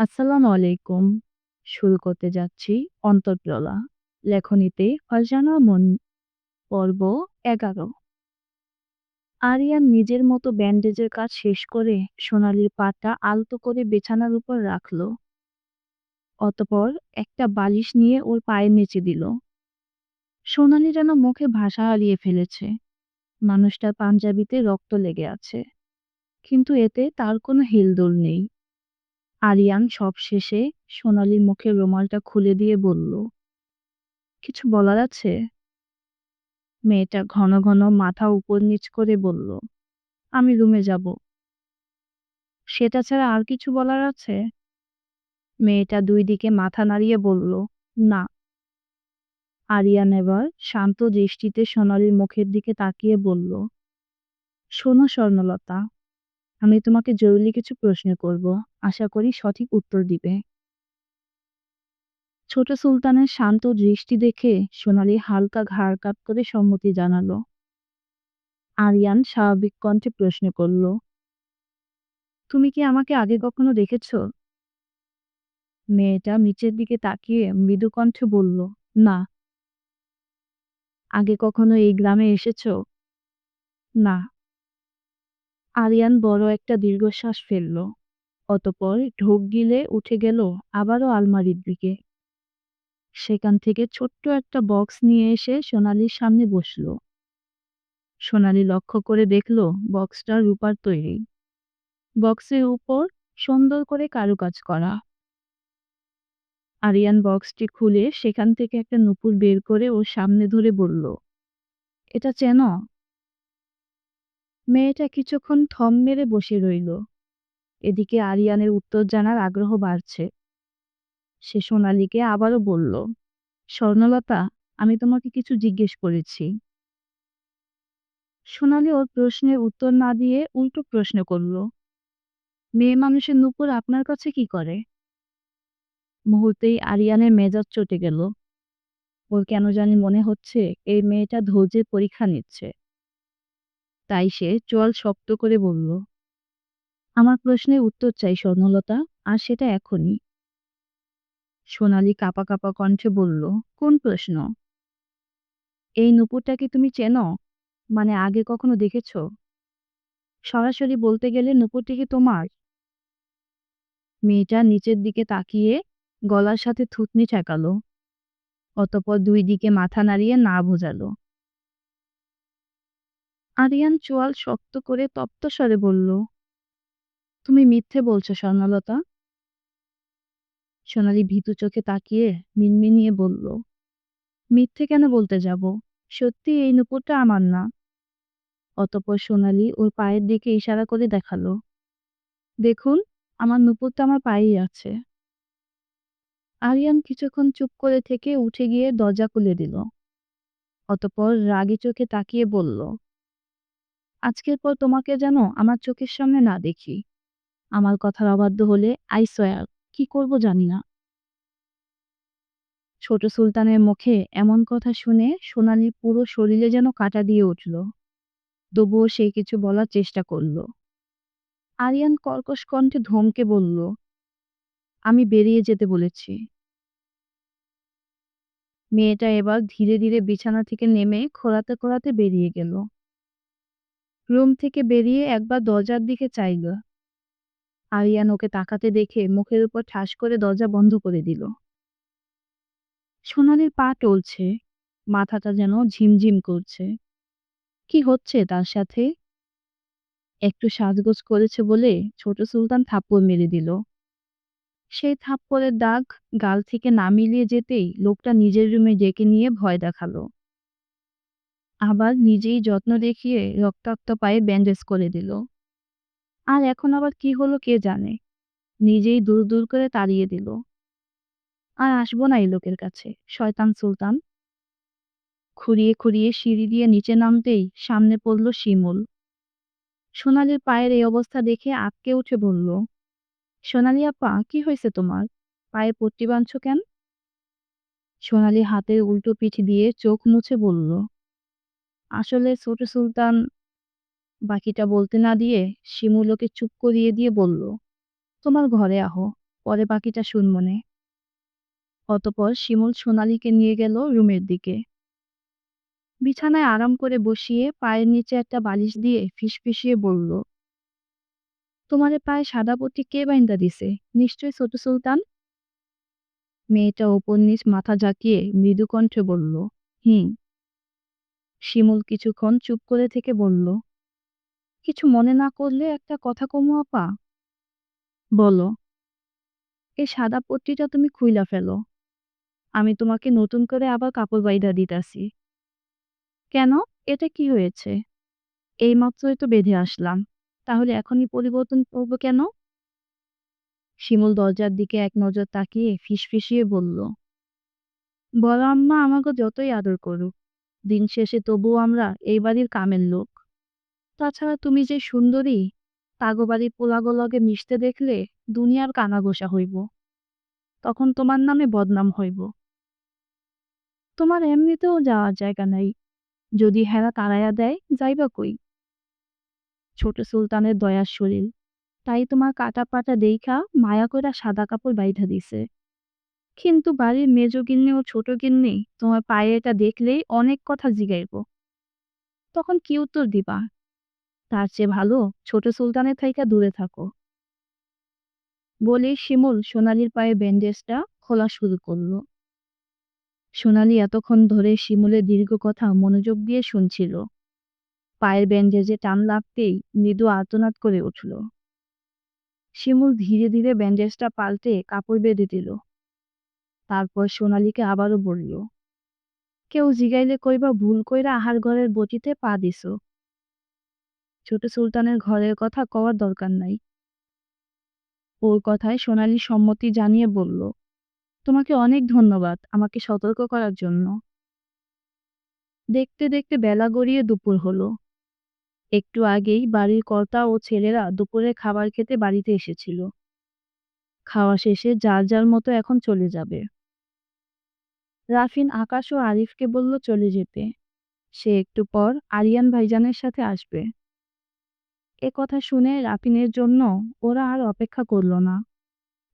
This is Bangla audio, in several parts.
আসসালামু আলাইকুম। শুরু করতে যাচ্ছি অন্তর্জলা। লেখনীতে অজানা মন পর্ব ১১। আরিয়ান নিজের মতো ব্যান্ডেজের কাজ শেষ করে সোনালির পাটা আলতো করে বিছানার উপর রাখল। অতঃপর একটা বালিশ নিয়ে ওর পায়ের নিচে দিল। সোনালি যেন মুখে ভাষা হারিয়ে ফেলেছে। মানুষটার পাঞ্জাবিতে রক্ত লেগে আছে, কিন্তু এতে তার কোনো হেলদোল নেই। আরিয়ান সবশেষে সোনালির মুখের রুমালটা খুলে দিয়ে বলল, কিছু বলার আছে? মেয়েটা ঘন ঘন মাথা উপর নিচ করে বলল, আমি রুমে যাব। সেটা ছাড়া আর কিছু বলার আছে? মেয়েটা দুই দিকে মাথা নাড়িয়ে বলল, না। আরিয়ান এবার শান্ত দৃষ্টিতে সোনালীর মুখের দিকে তাকিয়ে বলল, শোনো স্বর্ণলতা, আমি তোমাকে জরুরি কিছু প্রশ্ন করব, আশা করি সঠিক উত্তর দিবে। ছোট সুলতানের শান্ত দৃষ্টি দেখে সোনালী হালকা ঘাড় কাত করে সম্মতি জানালো। আরিয়ান স্বাভাবিক কণ্ঠে প্রশ্ন করল, তুমি কি আমাকে আগে কখনো দেখেছো? মেয়েটা নিচের দিকে তাকিয়ে মৃদু কণ্ঠে বলল, না। আগে কখনো এই গ্রামে এসেছো? না। আরিয়ান বড় একটা দীর্ঘশ্বাস ফেলল। অতঃপর ঢোক গিলে উঠে গেল আবারও আলমারির দিকে। সেখান থেকে ছোট্ট একটা বক্স নিয়ে এসে সোনালীর সামনে বসল। সোনালী লক্ষ্য করে দেখল বক্সটা রূপার তৈরি। বক্সের উপর সুন্দর করে কারুকাজ করা। আরিয়ান বক্সটি খুলে সেখান থেকে একটা নুপুর বের করে ওর সামনে ধরে বলল, এটা চেনো? মেয়েটা কিছুক্ষণ থম মেরে বসে রইল। এদিকে আরিয়ানের উত্তর জানার আগ্রহ বাড়ছে। সে সোনালীকে আবারও বলল, স্বর্ণলতা, আমি তোমাকে কিছু জিজ্ঞেস করেছি। সোনালী ওর প্রশ্নের উত্তর না দিয়ে উল্টো প্রশ্ন করল, মেয়ে মানুষের নুপুর আপনার কাছে কি করে? মুহূর্তেই আরিয়ানের মেজাজ চটে গেল। ওর কেন জানি মনে হচ্ছে এই মেয়েটা ধৈর্যের পরীক্ষা নিচ্ছে। তাই সে চোয়াল শক্ত করে বলল, আমার প্রশ্নের উত্তর চাই স্বর্ণলতা, আর সেটা এখনই। সোনালী কাঁপা কাঁপা কণ্ঠে বলল, কোন প্রশ্ন? এই নুপুরটা কি তুমি চেনো? মানে আগে কখনো দেখেছো? সরাসরি বলতে গেলে নুপুরটি কি তোমার? মেয়েটা নিচের দিকে তাকিয়ে গলার সাথে থুতনি ঠেকালো। অতঃপর দুই দিকে মাথা নাড়িয়ে না বোঝালো। আরিয়ান চোয়াল শক্ত করে তপ্ত স্বরে বলল, তুমি মিথ্যে বলছো স্বর্ণলতা। সোনালী ভীতু চোখে তাকিয়ে মিনমিনিয়ে বলল, মিথ্যে কেন বলতে যাব? সত্যি এই নুপুরটা আমার না। অতঃপর সোনালী ওর পায়ের দিকে ইশারা করে দেখালো, দেখুন, আমার নুপুরটা আমার পায়েই আছে। আরিয়ান কিছুক্ষণ চুপ করে থেকে উঠে গিয়ে দরজা খুলে দিল। অতঃপর রাগী চোখে তাকিয়ে বলল, আজকের পর তোমাকে যেন আমার চোখের সামনে না দেখি। আমার কথার অবাধ্য হলে আই সোয়ার কি করব জানি না। ছোট সুলতানের মুখে এমন কথা শুনে সোনালীর পুরো শরীরে যেন কাঁটা দিয়ে উঠল। তবুও সে কিছু বলার চেষ্টা করল। আরিয়ান কর্কশ কণ্ঠে ধমকে বলল, আমি বেরিয়ে যেতে বলেছি। মেয়েটা এবার ধীরে ধীরে বিছানা থেকে নেমে খোঁড়াতে খোঁড়াতে বেরিয়ে গেল। রুম থেকে বেরিয়ে একবার দরজার দিকে চাইল। আরিয়ান ওকে তাকাতে দেখে মুখের উপর ঠাস করে দরজা বন্ধ করে দিল। সোনালীর পা টলছে, মাথাটা যেন ঝিমঝিম করছে। কি হচ্ছে তার সাথে? একটু সাজগোজ করেছে বলে ছোট সুলতান থাপ্পড় মেরে দিল। সেই থাপ্পড়ের দাগ গাল থেকে না মিলিয়ে যেতেই লোকটা নিজের রুমে ডেকে নিয়ে ভয় দেখালো। আবার নিজেই যত্ন দেখিয়ে রক্তাক্ত পায়ে ব্যান্ডেজ করে দিল। আর এখন আবার কি হলো কে জানে। নিজেই দূর দূর করে তাড়িয়ে দিল। আর আসবো না এই লোকের কাছে, শয়তান সুলতান। খুঁড়িয়ে খুঁড়িয়ে সিঁড়ি দিয়ে নিচে নামতেই সামনে পড়ল শিমুল। সোনালীর পায়ের এই অবস্থা দেখে আঁতকে উঠে বলল, সোনালী আপা, কি হয়েছে তোমার? পায়ে পট্টি বাঁধছো কেন? সোনালী হাতের উল্টো পিঠ দিয়ে চোখ মুছে বলল, আসলে ছোট সুলতান। বাকিটা বলতে না দিয়ে শিমুল ওকে চুপ করিয়ে দিয়ে বলল, তোমার ঘরে আহো, পরে বাকিটা শুনমনে। অতঃপর শিমুল সোনালীকে নিয়ে গেল রুমের দিকে। বিছানায় আরাম করে বসিয়ে পায়ের নিচে একটা বালিশ দিয়ে ফিসফিসিয়ে বলল, তোমারে পায়ে সাদা পট্টি কে বাইন্দা দিছে? নিশ্চয়ই ছোট সুলতান। মেয়েটা ওপর নিচ মাথা ঝাঁকিয়ে মৃদু কণ্ঠে বলল, হুম। শিমুল কিছুক্ষণ চুপ করে থেকে বলল, কিছু মনে না করলে একটা কথা কমু আপা? বলো। এই সাদা পট্টিটা তুমি খুইলা ফেলো। আমি তোমাকে নতুন করে আবার কাপড় বাইন্ধা দিতাছি। কেন? এটা কি হয়েছে? এইমাত্রই তো বেঁধে আসলাম। তাহলে এখনই পরিবর্তন করব কেন? শিমুল দরজার দিকে এক নজর তাকিয়ে ফিসফিসিয়ে বলল, বড় আম্মা আমাকে যতই আদর করুক, দিন শেষে তবুও আমরা এই বাড়ির কামের লোক। তাছাড়া তুমি যে সুন্দরী, তাগো বাড়ির পোলাগো লগে মিশতে দেখলে দুনিয়ার কানাঘোষা হইব। তখন তোমার নামে বদনাম হইব। তোমার এমনিতেও যাওয়ার জায়গা নাই। যদি হেরা তাড়াইয়া দেয়, যাইবা কই? ছোট সুলতানের দয়ার শরীর, তাই তোমার কাটা পাটা দেইখা মায়া কইরা সাদা কাপড় বাইন্ধা দিছে। কিন্তু বাড়ির মেজ গিন্নি ও ছোট গিন্নি তোমার পায়ে এটা দেখলেই অনেক কথা জিগাইব। তখন কি উত্তর দিবা? তার চেয়ে ভালো ছোট সুলতানের থাইকা দূরে থাকো। বলেই শিমুল সোনালীর পায়ে ব্যান্ডেজটা খোলা শুরু করলো। সোনালী এতক্ষণ ধরে শিমুলের দীর্ঘ কথা মনোযোগ দিয়ে শুনছিল। পায়ের ব্যান্ডেজে টান লাগতেই মৃদু আর্তনাদ করে উঠল। শিমুল ধীরে ধীরে ব্যান্ডেজটা পাল্টে কাপড় বেঁধে দিল। তারপর সোনালীকে আবারও বলল, কেউ জিগাইলে কইবা ভুল কইরা আহার ঘরের বটিতে পা দিছো। ছোট সুলতানের ঘরের কথা কওয়ার দরকার নাই। ওর কথায় সোনালী সম্মতি জানিয়ে বলল, তোমাকে অনেক ধন্যবাদ আমাকে সতর্ক করার জন্য। দেখতে দেখতে বেলা গড়িয়ে দুপুর হলো। একটু আগেই বাড়ির কর্তা ও ছেলেরা দুপুরের খাবার খেতে বাড়িতে এসেছিল। খাওয়া শেষে যার যার মতো এখন চলে যাবে। রাফিন আকাশ ও আরিফকে বলল চলে যেতে। সে একটু পর আরিয়ান ভাইজানের সাথে আসবে। এ কথা শুনে রাফিনের জন্য ওরা আর অপেক্ষা করল না।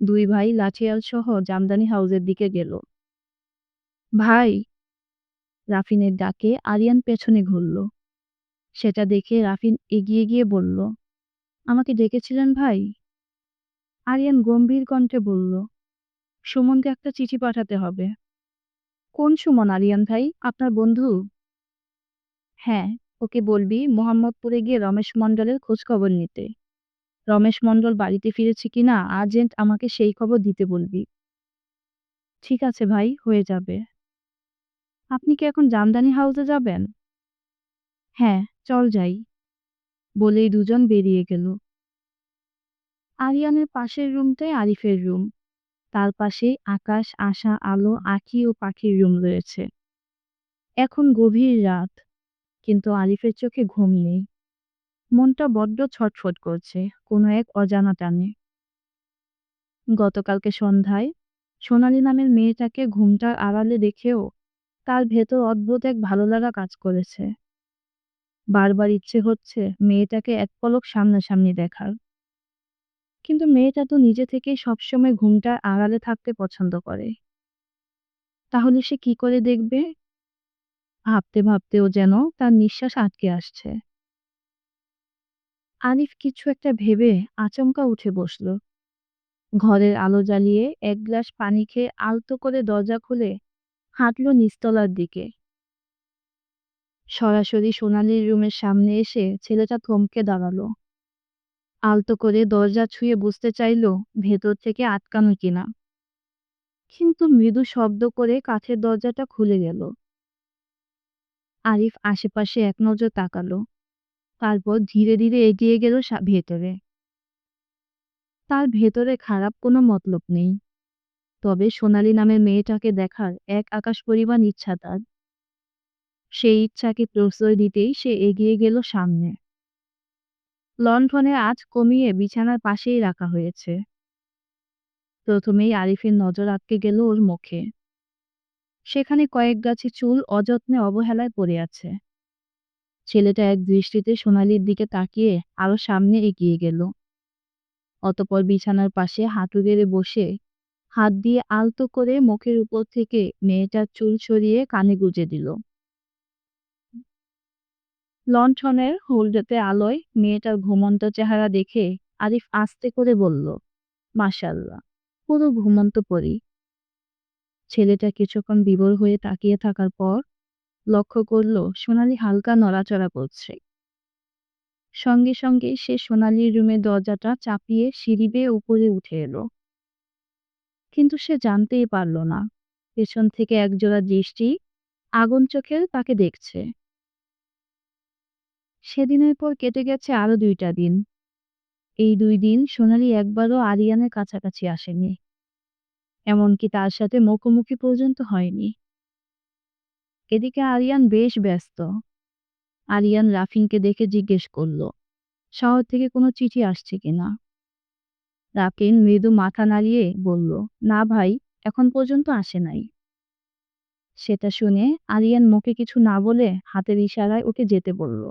দুই ভাই লাঠিয়াল সহ জামদানি হাউসের দিকে গেল। ভাই! রাফিনের ডাকে আরিয়ান পেছনে ঘুরল। সেটা দেখে রাফিন এগিয়ে গিয়ে বলল, আমাকে ডেকেছিলেন ভাই? আরিয়ান গম্ভীর কণ্ঠে বলল, সুমনকে একটা চিঠি পাঠাতে হবে। কোন সুমন আরিয়ান ভাই? আপনার বন্ধু? হ্যাঁ, ওকে বলবি মোহাম্মদপুরে গিয়ে রমেশ মণ্ডলের খোঁজ খবর নিতে। রমেশ মণ্ডল বাড়িতে ফিরেছে কিনা আর্জেন্ট আমাকে সেই খবর দিতে বলবি। ঠিক আছে ভাই, হয়ে যাবে। আপনি কি এখন জামদানি হাউসে যাবেন? হ্যাঁ, চল যাই। বলেই দুজন বেরিয়ে গেল। আরিয়ানের পাশের রুমটাই আরিফের রুম। তার পাশেই আকাশ, আশা, আলো, আঁখি ও পাখির রুম রয়েছে। এখন গভীর রাত, কিন্তু আরিফের চোখে ঘুম নেই। মনটা বড্ড ছটফট করছে কোনো এক অজানা টানে। গতকালকে সন্ধ্যায় সোনালী নামের মেয়েটাকে ঘুমটার আড়ালে দেখেও তার ভেতর অদ্ভুত এক ভালো লাগা কাজ করেছে। বারবার ইচ্ছে হচ্ছে মেয়েটাকে এক পলক সামনাসামনি দেখার। কিন্তু মেয়েটা তো নিজে থেকেই সবসময় ঘুমটার আড়ালে থাকতে পছন্দ করে। তাহলে সে কি করে দেখবে? ভাবতে ভাবতেও যেন তার নিঃশ্বাস আটকে আসছে। আরিফ কিছু একটা ভেবে আচমকা উঠে বসল। ঘরের আলো জ্বালিয়ে এক গ্লাস পানি খেয়ে আলতো করে দরজা খুলে হাঁটল নিচতলার দিকে। সরাসরি সোনালীর রুমের সামনে এসে ছেলেটা থমকে দাঁড়ালো। আলতো করে দরজা ছুঁয়ে বুঝতে চাইল ভেতর থেকে আটকানো কিনা। কিন্তু মৃদু শব্দ করে কাঠের দরজাটা খুলে গেল। আরিফ আশেপাশে এক নজর তাকালো। তারপর ধীরে ধীরে এগিয়ে গেল ভেতরে। তার ভেতরে খারাপ কোনো মতলব নেই। তবে সোনালী নামের মেয়েটাকে দেখার এক আকাশ পরিমাণ ইচ্ছা তার। সেই ইচ্ছাকে প্রশ্রয় দিতেই সে এগিয়ে গেল সামনে। লণ্ঠনের আঁচ কমিয়ে বিছানার পাশেই রাখা হয়েছে। প্রথমেই আরিফের নজর আটকে গেল ওর মুখে। সেখানে কয়েক গাছি চুল অযত্নে অবহেলায় পড়ে আছে। ছেলেটা এক দৃষ্টিতে সোনালীর দিকে তাকিয়ে আরো সামনে এগিয়ে গেল। অতঃপর বিছানার পাশে হাঁটু গেড়ে বসে হাত দিয়ে আলতো করে মুখের উপর থেকে মেয়েটার চুল সরিয়ে কানে গুঁজে দিল। লণ্ঠনের হলদেটে আলোয় মেয়েটার ঘুমন্ত চেহারা দেখে আরিফ আস্তে করে বলল, মাশাআল্লাহ, পুরো ঘুমন্ত পরী। ছেলেটা কিছুক্ষণ বিভোর হয়ে তাকিয়ে থাকার পর লক্ষ্য করল সোনালি হালকা নড়াচড়া করছে। সঙ্গে সঙ্গে সে সোনালির রুমের দরজাটা চাপিয়ে সিঁড়ি বেয়ে উপরে উঠে এলো। কিন্তু সে জানতেই পারল না পেছন থেকে একজোড়া দৃষ্টি আগুন চোখে তাকে দেখছে। সেদিনের পর কেটে গেছে আরো 2টা দিন। এই 2 দিন সোনালি একবারও আরিয়ানের কাছাকাছি আসেনি, এমনকি তার সাথে মুখোমুখি পর্যন্ত হয়নি। এদিকে আরিয়ান বেশ ব্যস্ত। আরিয়ান রাফিনকে দেখে জিজ্ঞেস করল, শহর থেকে কোনো চিঠি আসছে কিনা। রাফিন মৃদু মাথা নাড়িয়ে বলল, না ভাই, এখন পর্যন্ত আসে নাই। সেটা শুনে আরিয়ান মুখে কিছু না বলে হাতের ইশারায় ওকে যেতে বলল।